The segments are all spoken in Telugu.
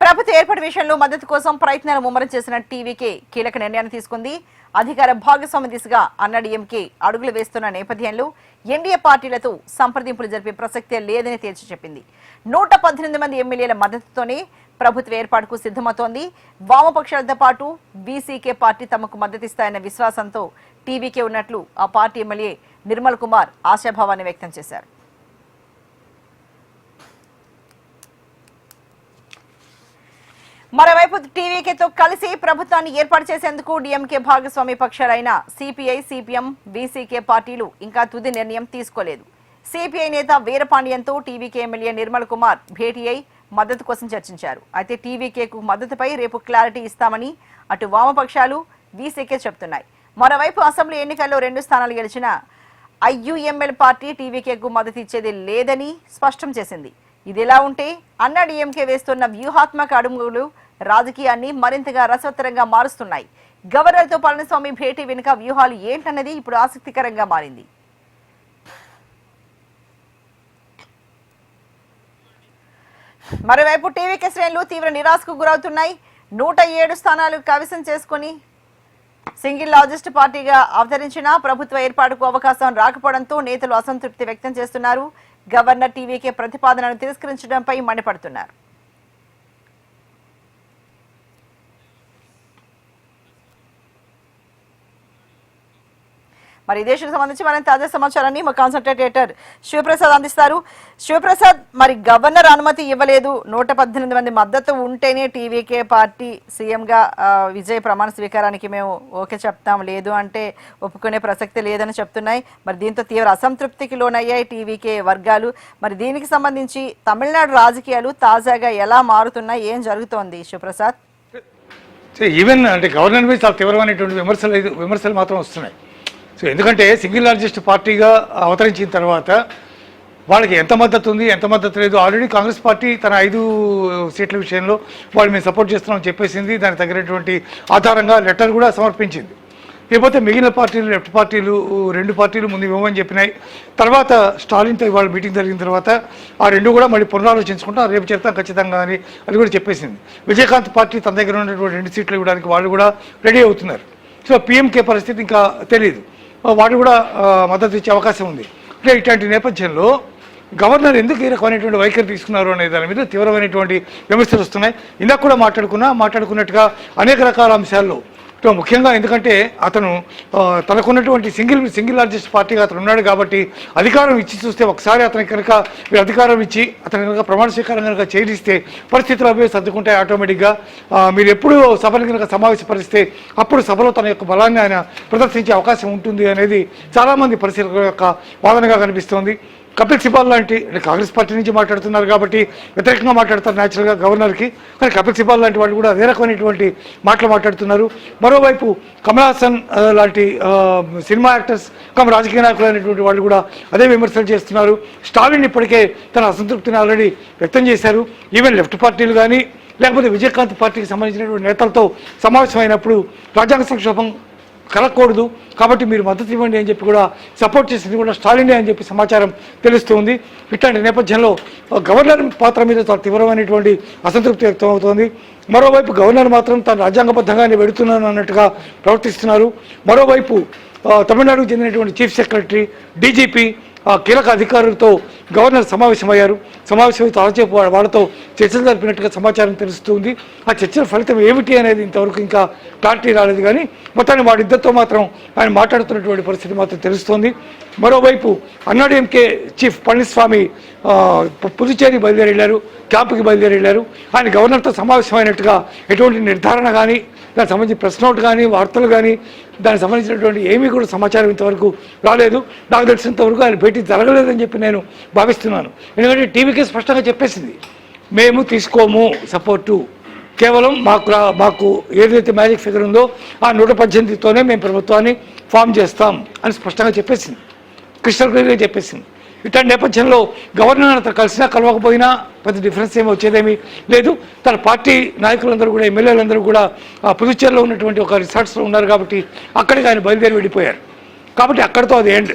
ప్రభుత్వ ఏర్పాటు విషయంలో మద్దతు కోసం ప్రయత్నాలు ముమ్మరం చేసిన టీవీకే కీలక నిర్ణయాన్ని తీసుకుంది. అధికార భాగస్వామ్య దిశగా అన్నాడీఎంకే అడుగులు వేస్తున్న నేపథ్యంలో ఎన్డీఏ పార్టీలతో సంప్రదింపులు జరిపే ప్రసక్తే లేదని తేల్చి చెప్పింది. 118 మంది ఎమ్మెల్యేల మద్దతుతోనే ప్రభుత్వ ఏర్పాటుకు సిద్ధమవుతోంది. వామపక్షాలతో పాటు బీసీకే పార్టీ తమకు మద్దతిస్తాయన్న విశ్వాసంతో టీవీకే ఉన్నట్లు ఆ పార్టీ ఎమ్మెల్యే నిర్మల్ కుమార్ ఆశాభావాన్ని వ్యక్తం చేశారు. మరోవైపు టీవీకేతో కలిసి ప్రభుత్వాన్ని ఏర్పాటు చేసేందుకు డీఎంకే భాగస్వామి పక్షాలైన సిపిఐ, సిపిఎం, బీసీకే పార్టీలు ఇంకా తుది నిర్ణయం తీసుకోలేదు. సిపిఐ నేత వీరపాండియన్తో టీవీకే ఎమ్మెల్యే నిర్మల్ కుమార్ భేటీ అయి మద్దతు కోసం చర్చించారు. అయితే టీవీకేకు మద్దతుపై రేపు క్లారిటీ ఇస్తామని అటు వామపక్షాలు, బీసీకే చెబుతున్నాయి. మరోవైపు అసెంబ్లీ ఎన్నికల్లో 2 స్థానాలు గెలిచిన ఐయుఎంఎల్ పార్టీ టీవీకేకు మద్దతు ఇచ్చేది లేదని స్పష్టం చేసింది. ఇదిలా ఉంటే అన్నాడీఎంకే వేస్తున్న వ్యూహాత్మక అడుగులు రాజకీయాన్ని మరింతగా రసవత్తరంగా మారుస్తున్నాయి. గవర్నర్తో పళనిస్వామి భేటీ వెనుక వ్యూహాలు ఏంటన్నది ఇప్పుడు ఆసక్తికరంగా మారింది. మరోవైపు టీవీకే శ్రేణులు తీవ్ర నిరాశకు గురవుతున్నాయి. 107 స్థానాలు కైవసం చేసుకుని సింగిల్ లార్జెస్ట్ పార్టీగా అవతరించిన ప్రభుత్వ ఏర్పాటుకు అవకాశం రాకపోవడంతో నేతలు అసంతృప్తి వ్యక్తం చేస్తున్నారు. గవర్నర్ టీవీకే ప్రతిపాదనను తిరస్కరించడంపై మండిపడుతున్నారు. మరి దేశానికి సంబంధించి మరింత తాజా సమాచారాన్ని మా కాన్సంట్రేట్ ఎడిటర్ శివప్రసాద్ అందిస్తారు. శివప్రసాద్, మరి గవర్నర్ అనుమతి ఇవ్వలేదు. 118 మంది మద్దతు ఉంటేనే టీవీకే పార్టీ సీఎంగా విజయ్ ప్రమాణ స్వీకారానికి మేము ఓకే చెప్తాం, లేదు అంటే ఒప్పుకునే ప్రసక్తి లేదని చెప్తున్నాయి. మరి దీంతో తీవ్ర అసంతృప్తికి లోనయ్యాయి టీవీకే వర్గాలు. మరి దీనికి సంబంధించి తమిళనాడు రాజకీయాలు తాజాగా ఎలా మారుతున్నాయి, ఏం జరుగుతోంది శివప్రసాద్? ఈవెన్ అంటే గవర్నర్ మీద చాలా తీవ్రమైనటువంటి విమర్శలు మాత్రం వస్తున్నాయి. సో ఎందుకంటే సింగిల్ లార్జెస్ట్ పార్టీగా అవతరించిన తర్వాత వాళ్ళకి ఎంత మద్దతు ఉంది, ఎంత మద్దతు లేదు. ఆల్రెడీ కాంగ్రెస్ పార్టీ తన 5 సీట్ల విషయంలో వాళ్ళు మేము సపోర్ట్ చేస్తున్నామని చెప్పేసింది. దానికి తగినటువంటి ఆధారంగా లెటర్ కూడా సమర్పించింది. లేకపోతే మిగిలిన పార్టీలు, లెఫ్ట్ పార్టీలు 2 పార్టీలు ముందు ఇవ్వమని చెప్పినాయి. తర్వాత స్టాలిన్తో ఇవాళ మీటింగ్ జరిగిన తర్వాత ఆ 2 కూడా మళ్ళీ పునరాలోచించుకుంటాం, రేపు చెప్తాం ఖచ్చితంగా అని అది కూడా చెప్పేసింది. విజయకాంత్ పార్టీ తన దగ్గర ఉన్నటువంటి 2 సీట్లు ఇవ్వడానికి వాళ్ళు కూడా రెడీ అవుతున్నారు. సో పిఎంకే పరిస్థితి ఇంకా తెలియదు, వాళ్ళు కూడా మద్దతు ఇచ్చే అవకాశం ఉంది. అంటే ఇట్లాంటి నేపథ్యంలో గవర్నర్ ఎందుకు ఈ రకమైనటువంటి వైఖరి తీసుకున్నారు అనే దాని మీద తీవ్రమైనటువంటి విమర్శలు వస్తున్నాయి. ఇందాక కూడా మాట్లాడుకున్నట్టుగా అనేక రకాల అంశాల్లో ముఖ్యంగా ఎందుకంటే అతను తనకున్నటువంటి సింగిల్ లార్జెస్ట్ పార్టీగా అతను ఉన్నాడు కాబట్టి అధికారం ఇచ్చి చూస్తే ఒకసారి అతనికి కనుక అధికారం ఇచ్చి అతని కనుక ప్రమాణ స్వీకారం కనుక చేయిస్తే పరిస్థితులు అవి సర్దుకుంటాయి ఆటోమేటిక్గా. మీరు ఎప్పుడు సభను కనుక సమావేశపరిస్తే అప్పుడు సభలో తన యొక్క బలాన్ని ఆయన ప్రదర్శించే అవకాశం ఉంటుంది అనేది చాలామంది పరిశీలకుల యొక్క వాదనగా కనిపిస్తోంది. కపిల్ సిబాల్ లాంటి కాంగ్రెస్ పార్టీ నుంచి మాట్లాడుతున్నారు కాబట్టి వ్యతిరేకంగా మాట్లాడతారు న్యాచురల్గా గవర్నర్కి, కానీ కపిల్ సిబాల్ లాంటి వాళ్ళు కూడా అదే రకమైనటువంటి మాటలు మాట్లాడుతున్నారు. మరోవైపు కమల్ హాసన్ లాంటి సినిమా యాక్టర్స్ రాజకీయ నాయకులు అనేటువంటి వాళ్ళు కూడా అదే విమర్శలు చేస్తున్నారు. స్టాలిన్ ఇప్పటికే తన అసంతృప్తిని ఆల్రెడీ వ్యక్తం చేశారు. ఈవెన్ లెఫ్ట్ పార్టీలు కానీ లేకపోతే విజయకాంత్ పార్టీకి సంబంధించినటువంటి నేతలతో సమావేశమైనప్పుడు రాజ్యాంగ సంక్షోభం కలగకూడదు కాబట్టి మీరు మద్దతు ఇవ్వండి అని చెప్పి కూడా సపోర్ట్ చేసింది కూడా స్టాలినే అని చెప్పి సమాచారం తెలుస్తుంది. ఇట్లాంటి నేపథ్యంలో గవర్నర్ పాత్ర మీద చాలా తీవ్రమైనటువంటి అసంతృప్తి వ్యక్తం అవుతోంది. మరోవైపు గవర్నర్ మాత్రం తను రాజ్యాంగబద్ధంగానే వెడుతున్నాను అన్నట్టుగా ప్రవర్తిస్తున్నారు. మరోవైపు తమిళనాడుకు చెందినటువంటి చీఫ్ సెక్రటరీ, డీజీపీ కీలక అధికారులతో గవర్నర్ సమావేశమయ్యారు. సమావేశమై చాలాసేపు వాళ్ళతో చర్చలు జరిపినట్టుగా సమాచారం తెలుస్తుంది. ఆ చర్చల ఫలితం ఏమిటి అనేది ఇంతవరకు ఇంకా క్లారిటీ రాలేదు, కానీ మొత్తాన్ని వాడిద్దరితో మాత్రం ఆయన మాట్లాడుతున్నటువంటి పరిస్థితి మాత్రం తెలుస్తోంది. మరోవైపు అన్నాడీఎంకే చీఫ్ పళనిస్వామి పుదుచ్చేరి బయలుదేరి వెళ్ళారు, క్యాంపుకి బయలుదేరి వెళ్ళారు. ఆయన గవర్నర్తో సమావేశమైనట్టుగా ఎటువంటి నిర్ధారణ కానీ దానికి సంబంధించి ప్రెస్ నోట్ కానీ వార్తలు కానీ దానికి సంబంధించినటువంటి ఏమీ కూడా సమాచారం ఇంతవరకు రాలేదు. నాకు తెలిసినంతవరకు ఆయన భేటీ జరగలేదని చెప్పి నేను భావిస్తున్నాను. ఎందుకంటే టీవీకే స్పష్టంగా చెప్పేసింది, మేము తీసుకోము సపోర్టు, కేవలం మాకు ఏదైతే మ్యాజిక్ ఫిగర్ ఉందో ఆ 118తోనే మేము ప్రభుత్వాన్ని ఫామ్ చేస్తాం అని స్పష్టంగా చెప్పేసింది, క్రిస్టల్ క్లియర్గా చెప్పేసింది. ఇట్లాంటి నేపథ్యంలో గవర్నర్ అతను కలిసినా కలవకపోయినా పెద్ద డిఫరెన్స్ ఏమి వచ్చేదేమీ లేదు. తన పార్టీ నాయకులందరూ కూడా, ఎమ్మెల్యేలందరూ కూడా పుదుచ్చేరిలో ఉన్నటువంటి ఒక రిసార్ట్స్లో ఉన్నారు కాబట్టి అక్కడికి ఆయన బయలుదేరి వెళ్ళిపోయారు. కాబట్టి అక్కడితో అది ఎండ్.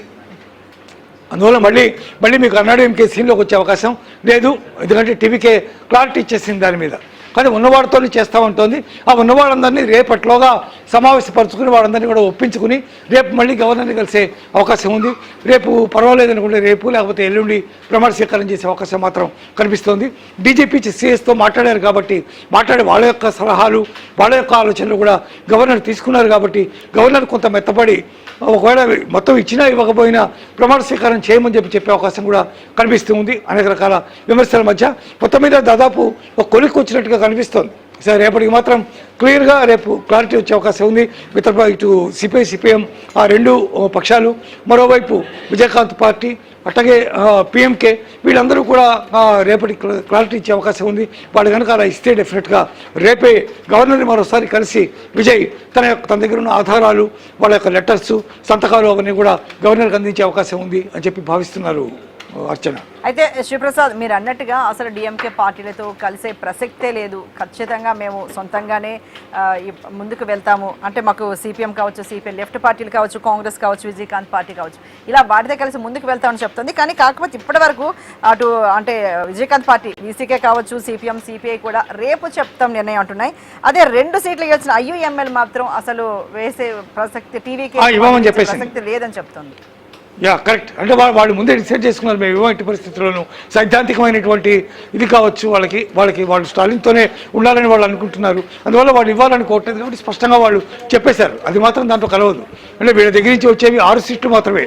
అందువల్ల మళ్ళీ మీకు అన్నాడీఎంకే సీన్లోకి వచ్చే అవకాశం లేదు. ఎందుకంటే టీవీకే క్లారిటీ ఇచ్చేసింది దాని మీద. కానీ ఉన్నవాడితోనే చేస్తామంటోంది. ఆ ఉన్నవాళ్ళందరినీ రేపట్లోగా సమావేశపరుచుకుని వాళ్ళందరినీ కూడా ఒప్పించుకుని రేపు మళ్ళీ గవర్నర్ని కలిసే అవకాశం ఉంది. రేపు పర్వాలేదు అనుకుంటే రేపు లేకపోతే ఎల్లుండి ప్రమాణ స్వీకారం చేసే అవకాశం మాత్రం కనిపిస్తోంది. డీజీపీ సిఎస్తో మాట్లాడారు కాబట్టి మాట్లాడి వాళ్ళ యొక్క సలహాలు వాళ్ళ యొక్క ఆలోచనలు కూడా గవర్నర్ తీసుకున్నారు కాబట్టి గవర్నర్ కొంత మెత్తపడి ఒకవేళ మొత్తం ఇచ్చినా ఇవ్వకపోయినా ప్రమాణ స్వీకారం చేయమని చెప్పే అవకాశం కూడా కనిపిస్తూ ఉంది. అనేక రకాల విమర్శల మధ్య మొత్తం మీద దాదాపు ఒక కొలిక్కి వచ్చినట్టుగా కనిపిస్తోంది. సరే రేపటికి మాత్రం క్లియర్గా రేపు క్లారిటీ వచ్చే అవకాశం ఉంది. ఇటు సిపిఐ సిపిఎం ఆ రెండు పక్షాలు, మరోవైపు విజయకాంత్ పార్టీ అట్లాగే పిఎంకే వీళ్ళందరూ కూడా రేపటి క్లారిటీ ఇచ్చే అవకాశం ఉంది. వాళ్ళు కనుక అలా ఇస్తే డెఫినెట్గా రేపే గవర్నర్ని మరోసారి కలిసి విజయ్ తన దగ్గర ఉన్న ఆధారాలు వాళ్ళ యొక్క లెటర్స్ సంతకాలు అవన్నీ కూడా గవర్నర్కి అందించే అవకాశం ఉంది అని చెప్పి భావిస్తున్నారు అర్చన. అయితే శ్రీప్రసాద్ మీరు అన్నట్టుగా అసలు డిఎంకే పార్టీలతో కలిసే ప్రసక్తే లేదు, ఖచ్చితంగా మేము సొంతంగానే ముందుకు వెళ్తాము అంటే మాకు సిపిఎం కావచ్చు, సిపిఐ లెఫ్ట్ పార్టీలు కావచ్చు, కాంగ్రెస్ కావచ్చు, విజయకాంత్ పార్టీ కావచ్చు, ఇలా వాటితో కలిసి ముందుకు వెళ్తామని చెప్తుంది. కానీ కాకపోతే ఇప్పటి వరకు అటు అంటే విజయకాంత్ పార్టీ వీసీకే కావచ్చు, సిపిఎం సిపిఐ కూడా రేపు చెప్తాం నిర్ణయం అంటున్నాయి. అదే 2 సీట్లు గెలిచిన ఐయుఎంఎల్ మాత్రం అసలు వేసే ప్రసక్తి టీవీకే ప్రసక్తి లేదని చెప్తుంది. కరెక్ట్. అంటే వాళ్ళు ముందే డిసైడ్ చేసుకున్నారు మేము ఇటువంటి పరిస్థితుల్లోనూ సైద్ధాంతికమైనటువంటి ఇది కావచ్చు వాళ్ళు స్టాలిన్తోనే ఉండాలని వాళ్ళు అనుకుంటున్నారు. అందువల్ల వాళ్ళు ఇవ్వాలనుకోవట్లేదు కాబట్టి స్పష్టంగా వాళ్ళు చెప్పేశారు. అది మాత్రం దాంట్లో కలవదు. అంటే వీళ్ళ దగ్గర నుంచి వచ్చేవి 6 సీట్లు మాత్రమే.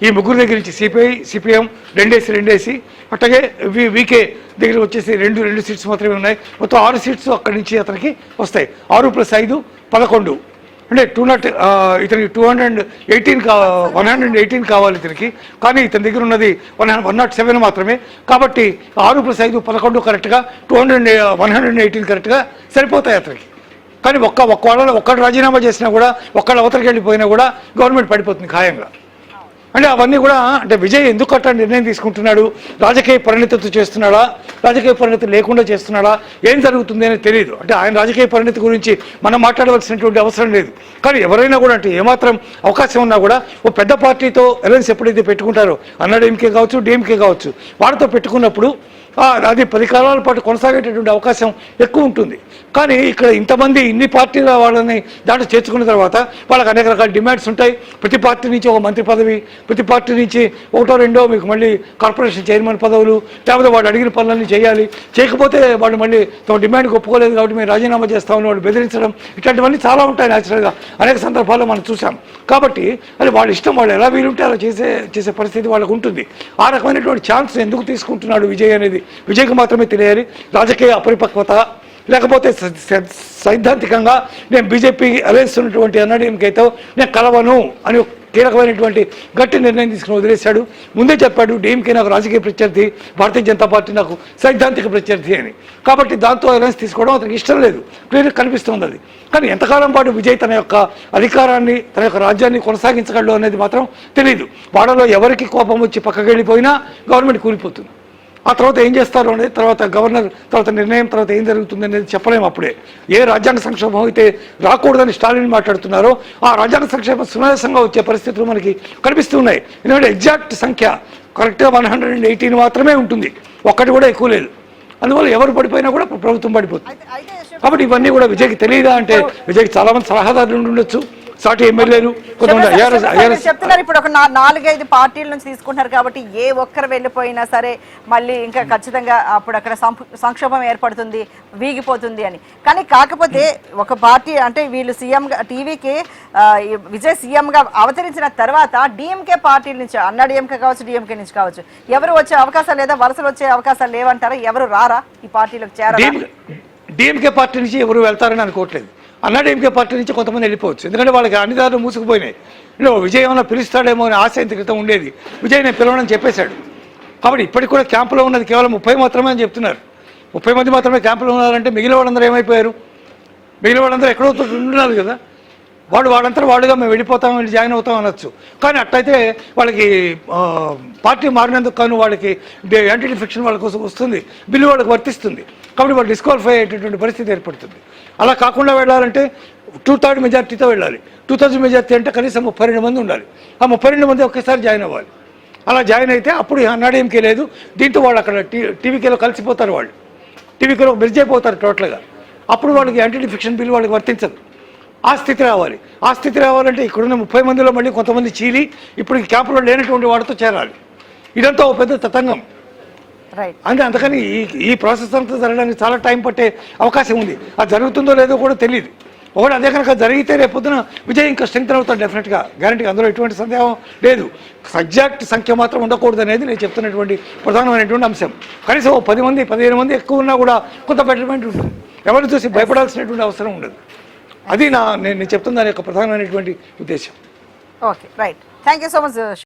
ఈ ముగ్గురు దగ్గర నుంచి సిపిఐ సిపిఎం 2 అట్లాగే వీకే దగ్గర వచ్చేసి 2 సీట్స్ మాత్రమే ఉన్నాయి. మొత్తం 6 సీట్స్ అక్కడి నుంచి అతనికి వస్తాయి. 6 + 5 11 అంటే 200 ఇతనికి 118 కావాలి ఇతనికి. కానీ ఇతని దగ్గర ఉన్నది 107 మాత్రమే. కాబట్టి 6 + 5 11 కరెక్ట్గా 118 కరెక్ట్గా సరిపోతాయి అతనికి. కానీ ఒక్కడు రాజీనామా చేసినా కూడా ఒక్కడు అవతలికి వెళ్ళిపోయినా కూడా గవర్నమెంట్ పడిపోతుంది ఖాయంగా. అంటే అవన్నీ కూడా అంటే విజయ్ ఎందుకు అట్లా నిర్ణయం తీసుకుంటున్నాడు? రాజకీయ పరిణతితో చేస్తున్నాడా, రాజకీయ పరిణతి లేకుండా చేస్తున్నాడా, ఏం జరుగుతుంది అనేది తెలియదు. అంటే ఆయన రాజకీయ పరిణతి గురించి మనం మాట్లాడవలసినటువంటి అవసరం లేదు. కానీ ఎవరైనా కూడా అంటే ఏమాత్రం అవకాశం ఉన్నా కూడా ఓ పెద్ద పార్టీతో అలయన్స్ ఎప్పుడైతే పెట్టుకుంటారో అన్నాడీఎంకే కావచ్చు, డిఎంకే కావచ్చు, వాటితో పెట్టుకున్నప్పుడు అది 10 కాలాల పాటు కొనసాగేటటువంటి అవకాశం ఎక్కువ ఉంటుంది. కానీ ఇక్కడ ఇంతమంది ఇన్ని పార్టీల వాళ్ళని దాంట్లో చేర్చుకున్న తర్వాత వాళ్ళకి అనేక రకాల డిమాండ్స్ ఉంటాయి. ప్రతి పార్టీ నుంచి ఒక మంత్రి పదవి, ప్రతి పార్టీ నుంచి 1-2 మీకు మళ్ళీ కార్పొరేషన్ చైర్మన్ పదవులు, లేకపోతే వాళ్ళు అడిగిన పనులన్నీ చేయాలి. చేయకపోతే వాళ్ళు మళ్ళీ తమ డిమాండ్కి ఒప్పుకోలేదు కాబట్టి మేము రాజీనామా చేస్తామని వాళ్ళు బెదిరించడం, ఇట్లాంటివన్నీ చాలా ఉంటాయి న్యాచురల్గా. అనేక సందర్భాల్లో మనం చూసాం. కాబట్టి అది వాళ్ళ ఇష్టం, వాళ్ళు ఎలా వీలుంటే అలా చేసే పరిస్థితి వాళ్ళకు ఉంటుంది. ఆ రకమైనటువంటి ఛాన్స్ ఎందుకు తీసుకుంటున్నాడు విజయ్ అనేది విజయ్కి మాత్రమే తెలియాలి. రాజకీయ అపరిపక్వత లేకపోతే సైద్ధాంతికంగా నేను బీజేపీ అలయన్స్ ఉన్నటువంటి అన్నాడీఎంకేతో నేను కలవను అని కీలకమైనటువంటి గట్టి నిర్ణయం తీసుకుని వదిలేశాడు. ముందే చెప్పాడు డిఎంకే నాకు రాజకీయ ప్రత్యర్థి, భారతీయ జనతా పార్టీ నాకు సైద్ధాంతిక ప్రత్యర్థి అని. కాబట్టి దాంతో అలయన్స్ తీసుకోవడం అతనికి ఇష్టం లేదు, క్లియర్గా కనిపిస్తుంది అది. కానీ ఎంతకాలం పాటు విజయ్ తన యొక్క అధికారాన్ని తన యొక్క రాజ్యాన్ని కొనసాగించగలడు అనేది మాత్రం తెలియదు. వాళ్ళలో ఎవరికి కోపం వచ్చి పక్కకి వెళ్ళిపోయినా గవర్నమెంట్ కూలిపోతుంది. ఆ తర్వాత ఏం చేస్తారు అనేది తర్వాత గవర్నర్ తర్వాత నిర్ణయం, తర్వాత ఏం జరుగుతుంది అనేది చెప్పలేము. అప్పుడే ఏ రాజ్యాంగ సంక్షోభం అయితే రాకూడదని స్టాలిన్ మాట్లాడుతున్నారో ఆ రాజ్యాంగ సంక్షోభం సునాయాసంగా వచ్చే పరిస్థితులు మనకి కనిపిస్తున్నాయి. ఎందుకంటే ఎగ్జాక్ట్ సంఖ్య కరెక్ట్గా 118 మాత్రమే ఉంటుంది, ఒక్కటి కూడా ఎక్కువ లేదు. అందువల్ల ఎవరు పడిపోయినా కూడా ప్రభుత్వం పడిపోతుంది. కాబట్టి ఇవన్నీ కూడా విజయ్కి తెలియదా అంటే విజయ్కి చాలామంది సలహాదారులు ఉండొచ్చు, సాటి ఎమ్మెల్యేలు కొంతమంది చెప్తున్నారు. ఇప్పుడు ఒక 4-5 పార్టీల నుంచి తీసుకుంటున్నారు కాబట్టి ఏ ఒక్కరు వెళ్ళిపోయినా సరే మళ్ళీ ఇంకా ఖచ్చితంగా అప్పుడు అక్కడ సంక్షోభం ఏర్పడుతుంది, వీగిపోతుంది అని. కానీ కాకపోతే ఒక పార్టీ అంటే వీళ్ళు సీఎంగా టీవీకి విజయ్ సీఎంగా అవతరించిన తర్వాత డిఎంకే పార్టీల నుంచి అన్నాడీఎంకే కావచ్చు, డిఎంకే నుంచి కావచ్చు, ఎవరు వచ్చే అవకాశాలు లేదా వలసలు వచ్చే అవకాశాలు లేవంటారా? ఎవరు రారా ఈ పార్టీలకు చేరారా? డిఎంకే పార్టీ నుంచి ఎవరు వెళ్తారని అనుకోవట్లేదు. అన్నాడీఎంకే పార్టీ నుంచి కొంతమంది వెళ్ళిపోవచ్చు, ఎందుకంటే వాళ్ళకి అన్ని దారులు మూసుకుపోయినాయి. విజయ్ ఏమైనా పిలుస్తాడేమో అని ఆశ ఇంత క్రితం ఉండేది. విజయ్ నేను పిలవనని చెప్పేశాడు. కాబట్టి ఇప్పటికి కూడా క్యాంపులో ఉన్నది కేవలం 30 మాత్రమే అని చెప్తున్నారు. 30 మంది మాత్రమే క్యాంపులో ఉన్నారంటే మిగిలిన వాళ్ళందరూ ఏమైపోయారు? మిగిలిన వాళ్ళందరూ ఎక్కడో ఉంటున్నారు కదా. వాళ్ళంతా వాళ్ళుగా మేము వెళ్ళిపోతాం, వెళ్ళి జాయిన్ అవుతాం అనొచ్చు. కానీ అట్లయితే వాళ్ళకి పార్టీ మారినందుకు కానీ వాళ్ళకి యాంటీ డిఫెక్షన్ వాళ్ళ కోసం వస్తుంది, బిల్లు వాళ్ళకి వర్తిస్తుంది. కాబట్టి వాళ్ళు డిస్క్వాలిఫై అయ్యేటటువంటి పరిస్థితి ఏర్పడుతుంది. అలా కాకుండా వెళ్ళాలంటే 2/3 మెజార్టీతో వెళ్ళాలి. 2/3 మెజార్టీ అంటే కనీసం 32 మంది ఉండాలి. ఆ 32 మంది ఒకేసారి జాయిన్ అవ్వాలి. అలా జాయిన్ అయితే అప్పుడు అన్నాడీఎంకే లేదు, దీంతో వాళ్ళు అక్కడ టీవీకేలో కలిసిపోతారు వాళ్ళు. టీవీకి మెర్జ్ అయిపోతారు టోటల్గా. అప్పుడు వాళ్ళకి యాంటీ డిఫెక్షన్ బిల్ వాళ్ళకి వర్తించదు. ఆ స్థితి రావాలి. ఆ స్థితి రావాలంటే ఇక్కడున్న 30 మందిలో మళ్ళీ కొంతమంది చీలి ఇప్పుడు ఈ క్యాంపులో లేనటువంటి వాడితో చేరాలి. ఇదంతా ఒక పెద్ద తతంగం. రైట్. అంటే అందుకని ఈ ప్రాసెస్ అంతా జరగడానికి చాలా టైం పట్టే అవకాశం ఉంది. అది జరుగుతుందో లేదో కూడా తెలియదు. ఒకటి అదే కనుక జరిగితే రేపొద్దున విజయ్ ఇంకా స్ట్రెంగ్త్ అవుతాడు డెఫినెట్గా, గ్యారంటీ, అందులో ఎటువంటి సందేహం లేదు. ఎగ్జాక్ట్ సంఖ్య మాత్రం ఉండకూడదు అనేది నేను చెప్తున్నటువంటి ప్రధానమైనటువంటి అంశం. కనీసం 10 మంది 15 మంది ఎక్కువ ఉన్నా కూడా కొంత బెటర్మెంట్ ఉంటుంది. ఎవరిని చూసి భయపడాల్సినటువంటి అవసరం ఉండదు. అది నేను చెప్తున్న దాని యొక్క ప్రధానమైనటువంటి ఉద్దేశం. Okay, right. Thank you so much.